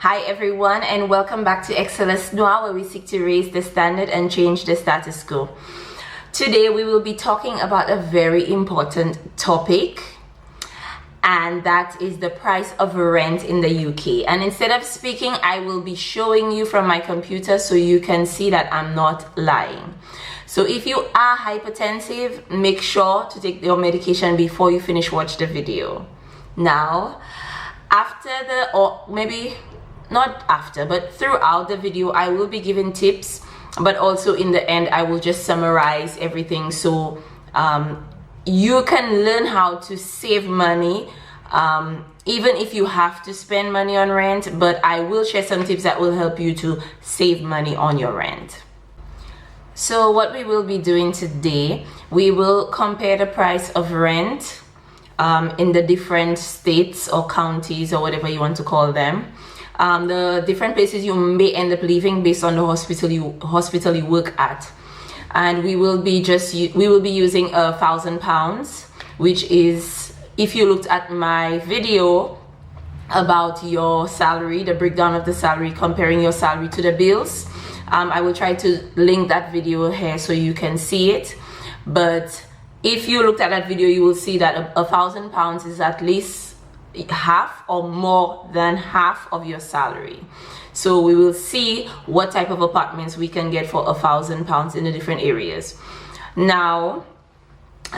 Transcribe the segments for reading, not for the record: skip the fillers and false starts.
Hi everyone, and welcome back to Excellence Noir, where we seek to raise the standard and change the status quo. Today we will be talking about a very important topic, and that is the price of rent in the UK. And instead of speaking, I will be showing you from my computer so you can see that I'm not lying. So if you are hypertensive, make sure to take your medication before you finish watch the video. Now, after the, or maybe not after, but throughout the video, I will be giving tips, but also in the end, I will just summarize everything so you can learn how to save money, even if you have to spend money on rent. But I will share some tips that will help you to save money on your rent. So what we will be doing today, we will compare the price of rent in the different states or counties or whatever you want to call them. The different places you may end up living based on the hospital you work at. And we will be using £1,000, which is, if you looked at my video about your salary, the breakdown of the salary, comparing your salary to the bills, I will try to link that video here so you can see it. But if you looked at that video, you will see that £1,000 is at least half or more than half of your salary. So we will see what type of apartments we can get for £1,000 in the different areas. Now,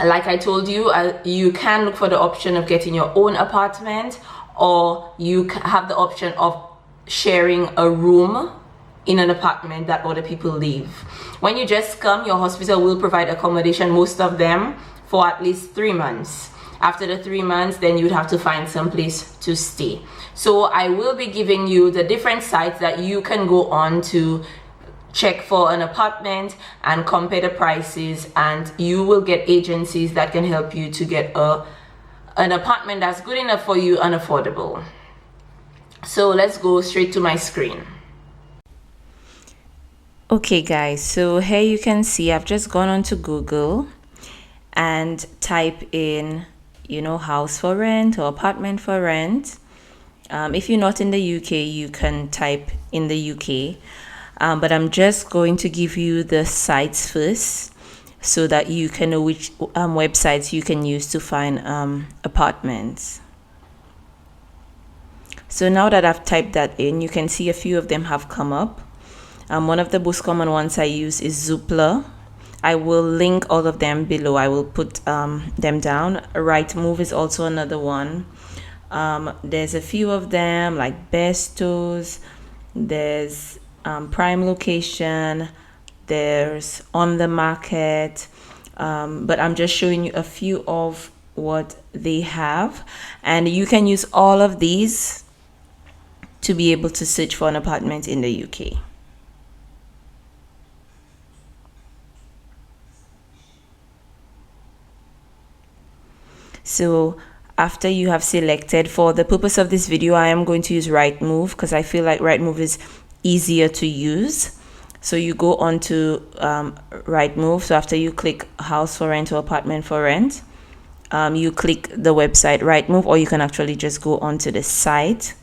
like I told you, you can look for the option of getting your own apartment, or you have the option of sharing a room in an apartment that other people live. When you just come, your hospital will provide accommodation, most of them for at least 3 months. After the 3 months, then you'd have to find some place to stay. So I will be giving you the different sites that you can go on to check for an apartment and compare the prices, and you will get agencies that can help you to get an apartment that's good enough for you and affordable. So let's go straight to my screen. Okay guys, so here you can see I've just gone on to Google and type in, house for rent or apartment for rent. If you're not in the UK, you can type in the UK, but I'm just going to give you the sites first so that you can know which websites you can use to find apartments. So now that I've typed that in, you can see a few of them have come up. One of the most common ones I use is Zoopla. I will link all of them below. I will put them down. Rightmove is also another one. There's a few of them like Bestos. There's Prime Location. There's On the Market. But I'm just showing you a few of what they have. And you can use all of these to be able to search for an apartment in the UK. So after you have selected, for the purpose of this video, I am going to use Rightmove because I feel like Rightmove is easier to use. So you go on to Rightmove. So after you click house for rent or apartment for rent, you click the website Rightmove, or you can actually just go onto the site.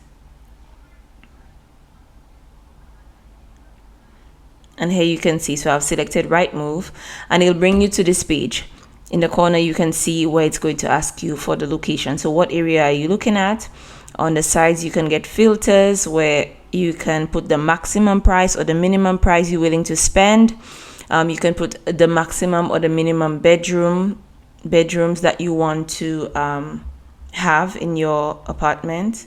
And here you can see, so I've selected Rightmove, and it'll bring you to this page. In the corner, you can see where it's going to ask you for the location. So what area are you looking at? On the sides, you can get filters where you can put the maximum price or the minimum price you're willing to spend. You can put the maximum or the minimum bedrooms that you want to have in your apartment.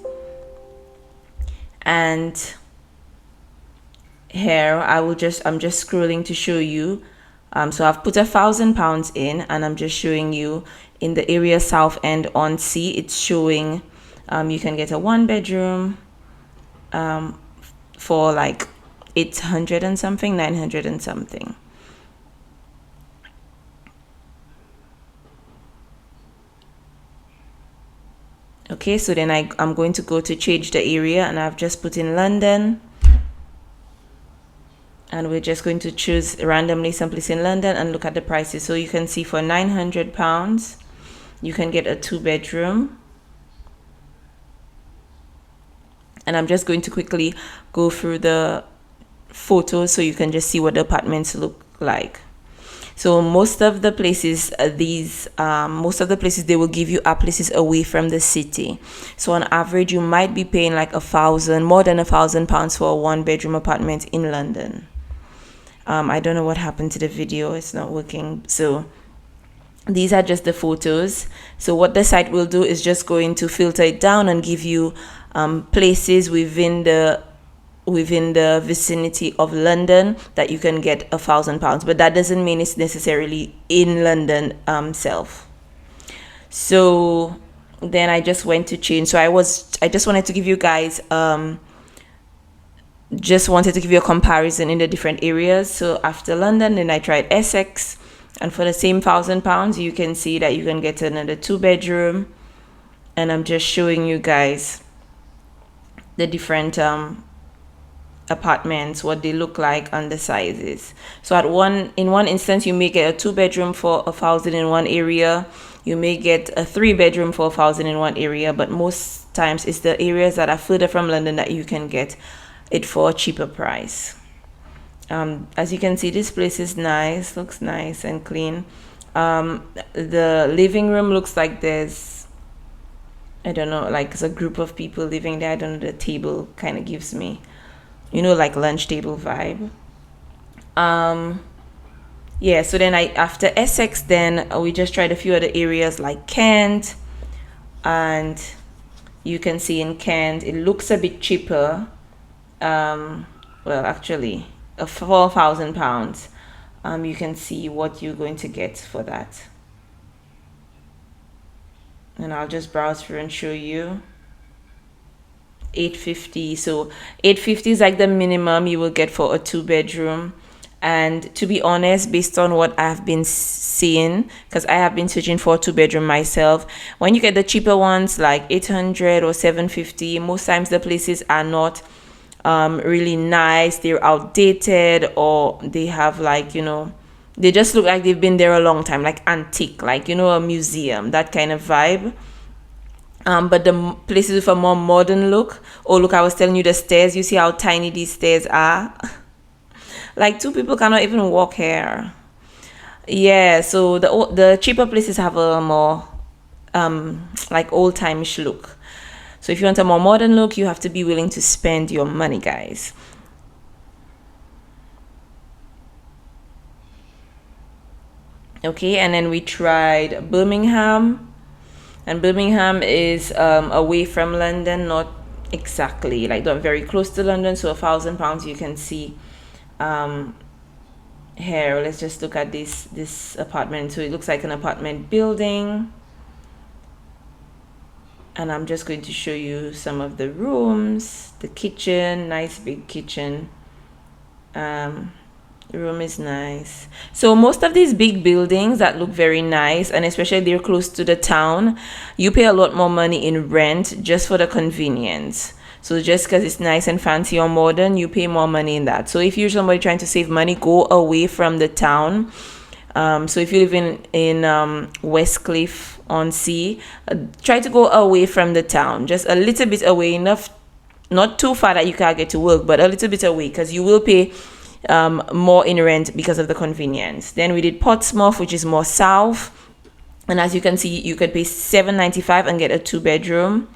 And here I'm just scrolling to show you. So I've put £1,000 in, and I'm just showing you in the area South End on Sea. It's showing you can get a 1-bedroom for like 800 and something, 900 and something. Okay, so then I'm going to go to change the area, and I've just put in London. And we're just going to choose randomly some place in London and look at the prices. So you can see for £900, you can get a 2-bedroom. And I'm just going to quickly go through the photos so you can just see what the apartments look like. So most of the places, they will give you places away from the city. So on average, you might be paying like more than £1,000 for a 1-bedroom apartment in London. I don't know what happened to the video. It's not working. So these are just the photos. So what the site will do is just going to filter it down and give you places within the vicinity of London that you can get £1,000, but that doesn't mean it's necessarily in London self. So then I just went to change. So I just wanted to give you guys a comparison in the different areas. So after London, then I tried Essex, and for the same £1,000 you can see that you can get another 2-bedroom. And I'm just showing you guys the different apartments, what they look like, and the sizes. So in one instance, you may get a 2-bedroom for £1,000 in one area. You may get a 3-bedroom for £1,000 in one area, but most times it's the areas that are further from London that you can get it for a cheaper price. As you can see, this place is nice, looks nice and clean. The living room looks like there's, I don't know, like it's a group of people living there. I don't know, the table kind of gives me, like lunch table vibe. Yeah, so then after Essex, then we just tried a few other areas like Kent, and you can see in Kent it looks a bit cheaper. Well, actually, £4,000. You can see what you're going to get for that, and I'll just browse through and show you. 850. So 850 is like the minimum you will get for a 2-bedroom. And to be honest, based on what I've been seeing, because I have been searching for a 2-bedroom myself, when you get the cheaper ones like 800 or 750, most times the places are not really nice. They're outdated, or they have like, they just look like they've been there a long time, like antique, like, a museum, that kind of vibe. But the places with a more modern look, oh look, I was telling you the stairs, you see how tiny these stairs are? Like 2 people cannot even walk here. Yeah, so the cheaper places have a more like old-time-ish look. So if you want a more modern look, you have to be willing to spend your money, guys. Okay, and then we tried Birmingham. And Birmingham is away from London, not exactly, like not very close to London. So £1,000 you can see here. Let's just look at this apartment. So it looks like an apartment building, and I'm just going to show you some of the rooms. The kitchen, nice big kitchen. The room is nice. So most of these big buildings that look very nice, and especially they're close to the town, you pay a lot more money in rent just for the convenience. So just because it's nice and fancy or modern, you pay more money in that. So if you're somebody trying to save money, go away from the town. So if you live in Westcliff-on-Sea, try to go away from the town, just a little bit away, enough, not too far that you can't get to work, but a little bit away, because you will pay more in rent because of the convenience. Then we did Portsmouth, which is more south, and as you can see, you could pay £7.95 and get a 2-bedroom.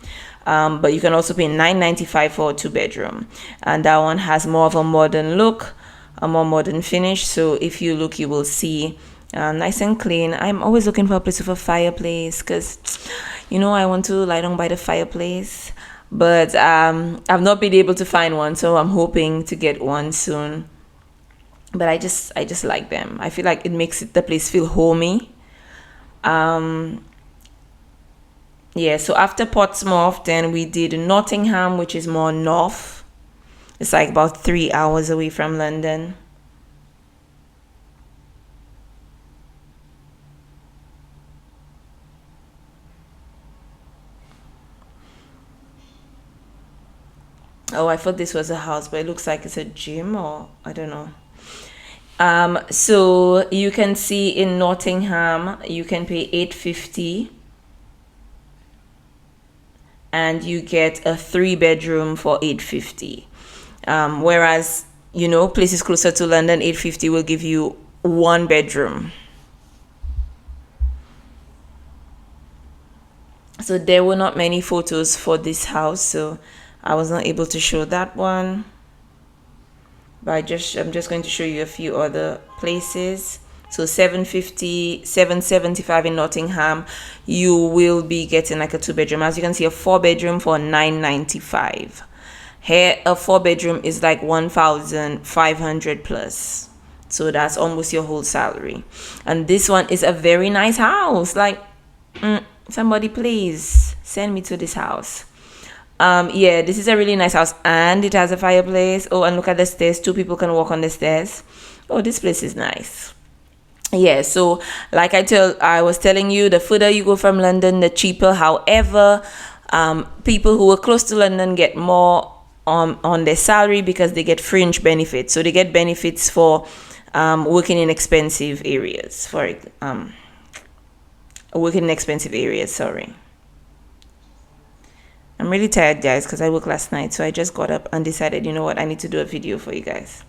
But you can also pay £9.95 for a 2-bedroom, and that one has more of a modern look, a more modern finish. So if you look, you will see nice and clean. I'm always looking for a place with a fireplace, because I want to lie down by the fireplace, but I've not been able to find one, so I'm hoping to get one soon. But I just like them. I feel like it makes the place feel homey. Yeah, so after Portsmouth, then we did Nottingham, which is more north. It's like about 3 hours away from London. Oh, I thought this was a house, but it looks like it's a gym, or I don't know. So you can see in Nottingham, you can pay £8.50. and you get a 3-bedroom for 850. Whereas, you know, places closer to London, 850 will give you 1 bedroom. So there were not many photos for this house, so I was not able to show that one. But I'm just going to show you a few other places. So 750, 775 in Nottingham, you will be getting like a 2-bedroom. As you can see, a 4-bedroom for 995. Here, a 4-bedroom is like 1,500 plus. So that's almost your whole salary. And this one is a very nice house. Like, somebody please send me to this house. Yeah, this is a really nice house, and it has a fireplace. Oh, and look at the stairs. 2 people can walk on the stairs. Oh, this place is nice. Yeah, so like I was telling you, the further you go from London, the cheaper. However, people who are close to London get more on their salary because they get fringe benefits. So they get benefits for working in expensive areas. Sorry. I'm really tired, guys, because I worked last night. So I just got up and decided, you know what, I need to do a video for you guys.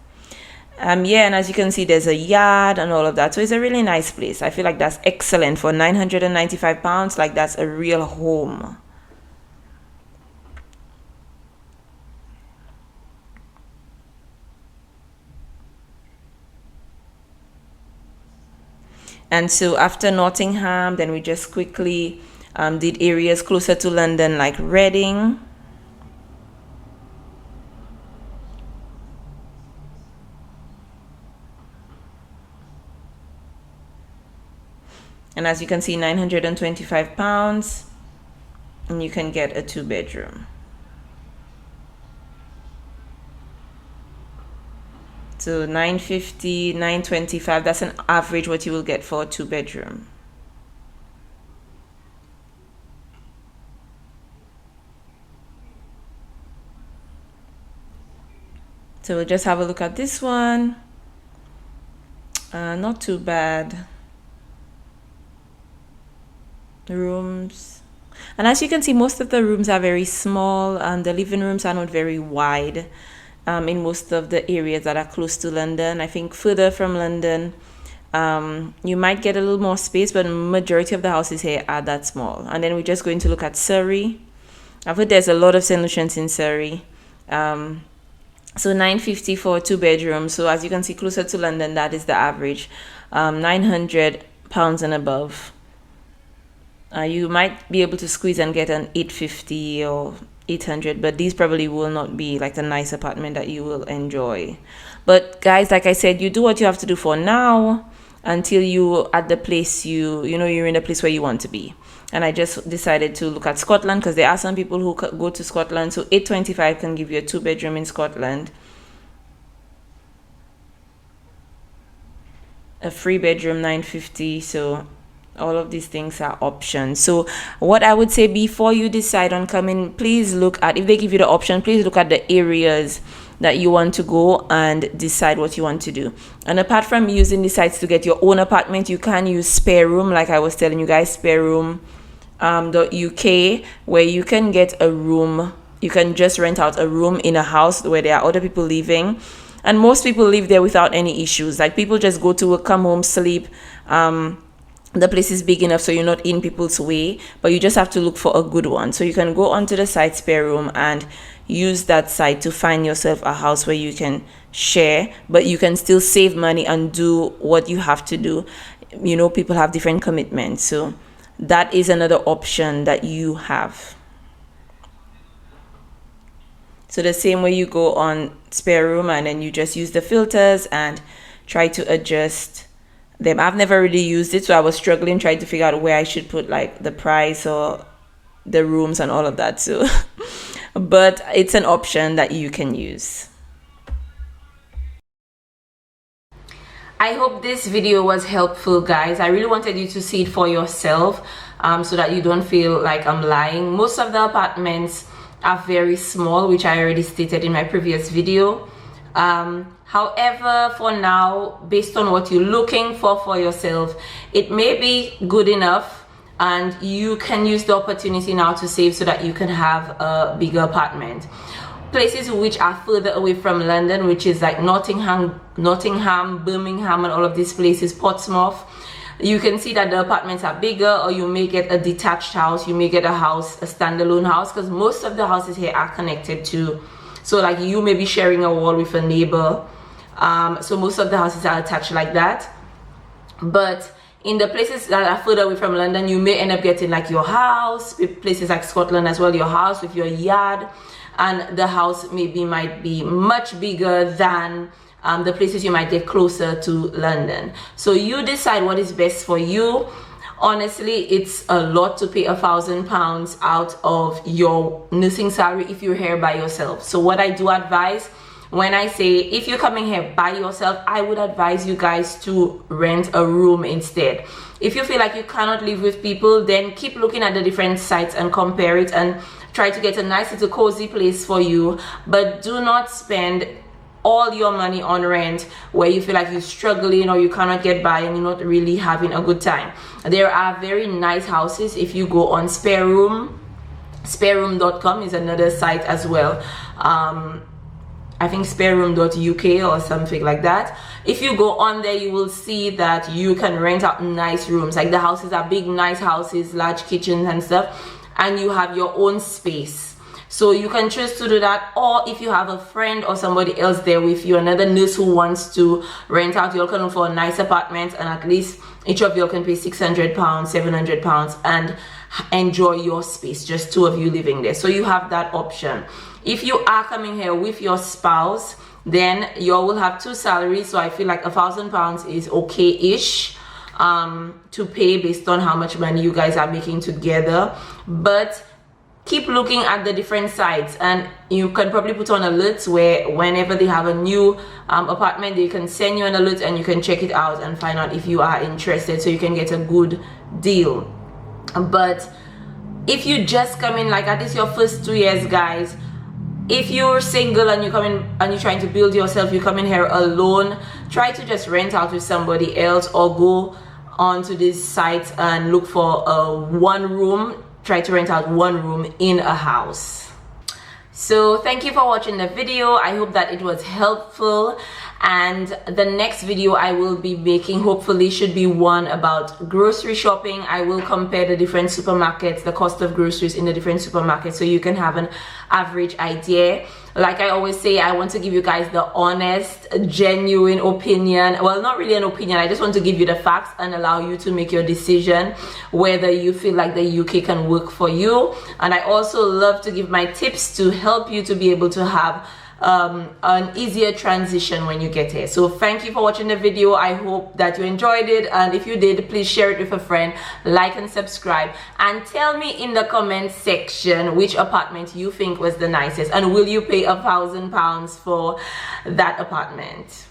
Yeah, and as you can see, there's a yard and all of that. So it's a really nice place. I feel like that's excellent for £995. Like, that's a real home. And so after Nottingham, then we just quickly did areas closer to London, like Reading. And as you can see, £925, and you can get a 2-bedroom. So 950, 925, that's an average what you will get for a 2-bedroom. So we'll just have a look at this one. Not too bad. Rooms, and as you can see, most of the rooms are very small, and the living rooms are not very wide in most of the areas that are close to London. I think further from London, you might get a little more space, but majority of the houses here are that small. And then we're just going to look at Surrey. I've heard there's a lot of solutions in Surrey. So 950 for a 2-bedroom. So as you can see, closer to London, that is the average. £900 and above. You might be able to squeeze and get an 850 or 800, but these probably will not be like the nice apartment that you will enjoy. But guys, like I said, you do what you have to do for now until you at the place you're in a place where you want to be. And I just decided to look at Scotland because there are some people who go to Scotland. So 825 can give you a 2-bedroom in Scotland. A 3-bedroom 950. So all of these things are options. So what I would say, before you decide on coming, please look at, if they give you the option, please look at the areas that you want to go and decide what you want to do. And apart from using the sites to get your own apartment, you can use Spare Room, like I was telling you guys, spareroom.uk, where you can get a room. You can just rent out a room in a house where there are other people living, and most people live there without any issues. Like, people just go to work, come home, sleep. The place is big enough so you're not in people's way, but you just have to look for a good one. So you can go onto the site Spare Room and use that site to find yourself a house where you can share, but you can still save money and do what you have to do. You know, people have different commitments, so that is another option that you have. So the same way, you go on Spare Room and then you just use the filters and try to adjust them. I've never really used it, so I was struggling trying to figure out where I should put like the price or the rooms and all of that. So but it's an option that you can use. I hope this video was helpful, guys. I really wanted you to see it for yourself, so that you don't feel like I'm lying. Most of the apartments are very small, which I already stated in my previous video. However, for now, based on what you're looking for yourself, it may be good enough, and you can use the opportunity now to save so that you can have a bigger apartment. Places which are further away from London, which is like Nottingham, Birmingham, and all of these places, Portsmouth, you can see that the apartments are bigger, or you may get a detached house, you may get a house, a standalone house, because most of the houses here are connected to, so like you may be sharing a wall with a neighbor, so most of the houses are attached like that. But in the places that are further away from London, you may end up getting like your house, places like Scotland as well, your house with your yard, and the house might be much bigger than the places you might get closer to London. So you decide what is best for you. Honestly, it's a lot to pay £1,000 out of your nursing salary if you're here by yourself. So what I do advise, when I say if you're coming here by yourself, I would advise you guys to rent a room instead. If you feel like you cannot live with people, then keep looking at the different sites and compare it and try to get a nice little cozy place for you, but do not spend all your money on rent where you feel like you're struggling or you cannot get by and you're not really having a good time. There are very nice houses if you go on spareroom.com is another site as well. I think spareroom.uk or something like that. If you go on there, you will see that you can rent out nice rooms. Like the houses are big, nice houses, large kitchens and stuff, and you have your own space. So you can choose to do that, or if you have a friend or somebody else there with you, another nurse who wants to rent out, you'll come for a nice apartment, and at least each of you can pay £600, £700 and enjoy your space, just two of you living there. So you have that option. If you are coming here with your spouse, then you will have two salaries, so I feel like £1,000 is okay-ish to pay based on how much money you guys are making together. But keep looking at the different sites, and you can probably put on alerts where whenever they have a new apartment, they can send you an alert and you can check it out and find out if you are interested, so you can get a good deal. But if you just come in, like at least your first 2 years, guys, if you're single and you come in and you're trying to build yourself, you come in here alone, try to just rent out with somebody else, or go onto these sites and look for a one room. Try to rent out one room in a house. So thank you for watching the video. I hope that it was helpful, and the next video I will be making hopefully should be one about grocery shopping. I will compare the different supermarkets, the cost of groceries in the different supermarkets, so you can have an average idea. Like I always say, I want to give you guys the honest, genuine opinion. Well, not really an opinion, I just want to give you the facts and allow you to make your decision whether you feel like the UK can work for you. And I also love to give my tips to help you to be able to have an easier transition when you get here. So thank you for watching the video. I hope that you enjoyed it, and if you did, please share it with a friend, like and subscribe, and tell me in the comment section which apartment you think was the nicest, and will you pay £1,000 for that apartment.